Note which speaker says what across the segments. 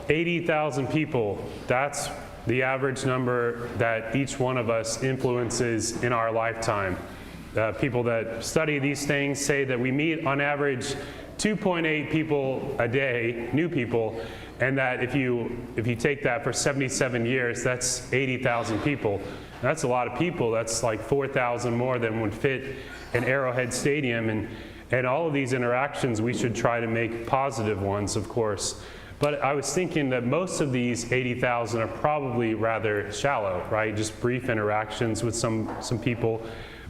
Speaker 1: 80,000 people, that's the average number that each one of us influences in our lifetime. People that study these things say that we meet on average 2.8 people a day, new people, and that if you take that for 77 years, that's 80,000 people. That's a lot of people. That's like 4,000 more than would fit in Arrowhead Stadium. And all of these interactions, we should try to make positive ones, of course. But I was thinking that most of these 80,000 are probably rather shallow, right? Just brief interactions with some people.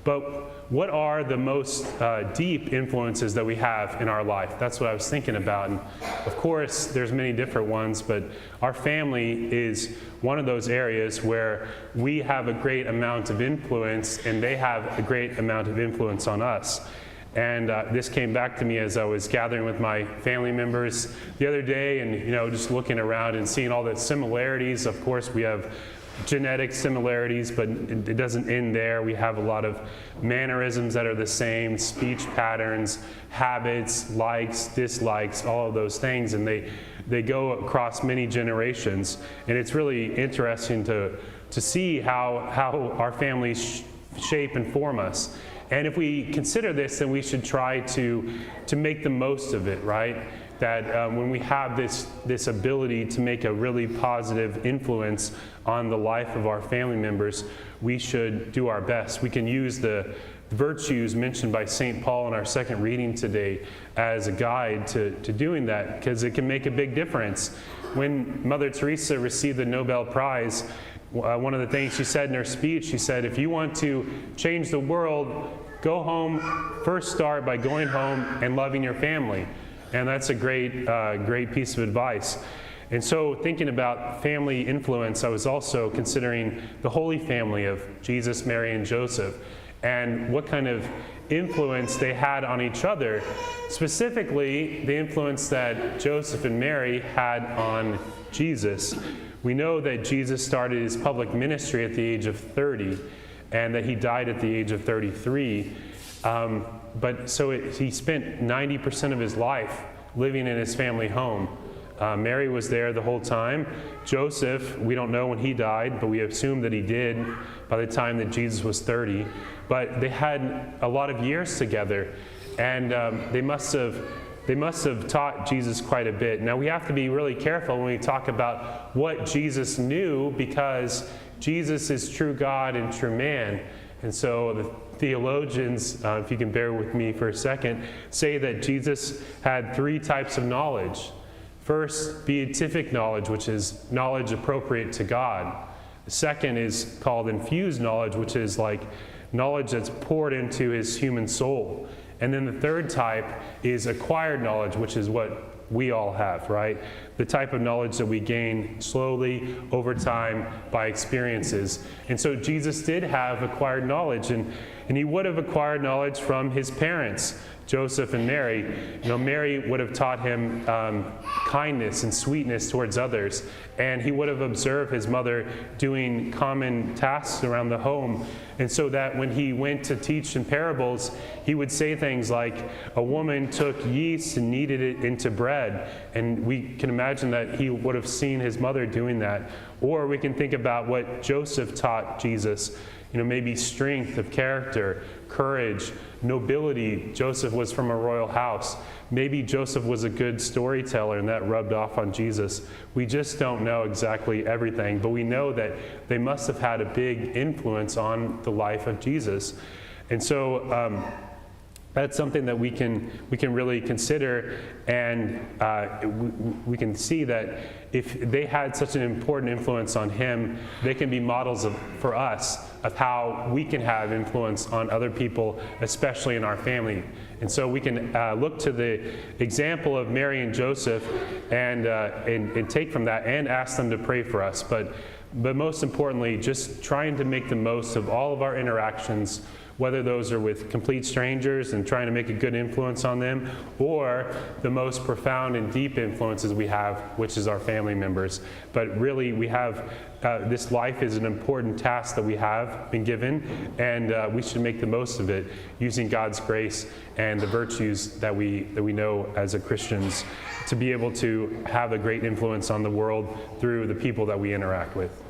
Speaker 1: But what are the most deep influences that we have in our life? That's what I was thinking about. And of course, there's many different ones, but our family is one of those areas where we have a great amount of influence and they have a great amount of influence on us. And this came back to me as I was gathering with my family members the other day and, just looking around and seeing all the similarities. Of course, we have genetic similarities, but it doesn't end there. We have a lot of mannerisms that are the same, speech patterns, habits, likes, dislikes, all of those things, and they go across many generations. And it's really interesting to see how our families shape and form us. And if we consider this, then we should try to make the most of it, right? That when we have this ability to make a really positive influence on the life of our family members, we should do our best. We can use the virtues mentioned by St. Paul in our second reading today as a guide to doing that, because it can make a big difference. When Mother Teresa received the Nobel Prize, one of the things she said in her speech, she said, if you want to change the world, go home, first start by going home and loving your family. And that's a great piece of advice. And so thinking about family influence, I was also considering the Holy Family of Jesus, Mary, and Joseph, and what kind of influence they had on each other, specifically the influence that Joseph and Mary had on Jesus. We know that Jesus started his public ministry at the age of 30, and that he died at the age of 33. But he spent 90% of his life living in his family home. Mary was there the whole time. Joseph, we don't know when he died, but we assume that he did by the time that Jesus was 30. But they had a lot of years together, and they must have taught Jesus quite a bit. Now we have to be really careful when we talk about what Jesus knew, because Jesus is true God and true man. And so the theologians, if you can bear with me for a second, say that Jesus had three types of knowledge. First, beatific knowledge, which is knowledge appropriate to God. The second is called infused knowledge, which is like knowledge that's poured into his human soul. And then the third type is acquired knowledge, which is what we all have, right? The type of knowledge that we gain slowly over time by experiences. And so Jesus did have acquired knowledge, and he would have acquired knowledge from his parents, Joseph and Mary. Mary would have taught him kindness and sweetness towards others, and he would have observed his mother doing common tasks around the home. And so that when he went to teach in parables, he would say things like, a woman took yeast and kneaded it into bread. And we can imagine that he would have seen his mother doing that. Or we can think about what Joseph taught Jesus. Maybe strength of character, courage, nobility. Joseph was from a royal house. Maybe Joseph was a good storyteller and that rubbed off on Jesus. We just don't know exactly everything, but we know that they must have had a big influence on the life of Jesus. And so that's something that we can really consider, and we can see that if they had such an important influence on him, they can be models for us of how we can have influence on other people, especially in our family. And so we can look to the example of Mary and Joseph and take from that and ask them to pray for us. But most importantly, just trying to make the most of all of our interactions whether those are with complete strangers and trying to make a good influence on them, or the most profound and deep influences we have, which is our family members. But really, we have this life is an important task that we have been given, and we should make the most of it using God's grace and the virtues that we know as a Christians to be able to have a great influence on the world through the people that we interact with.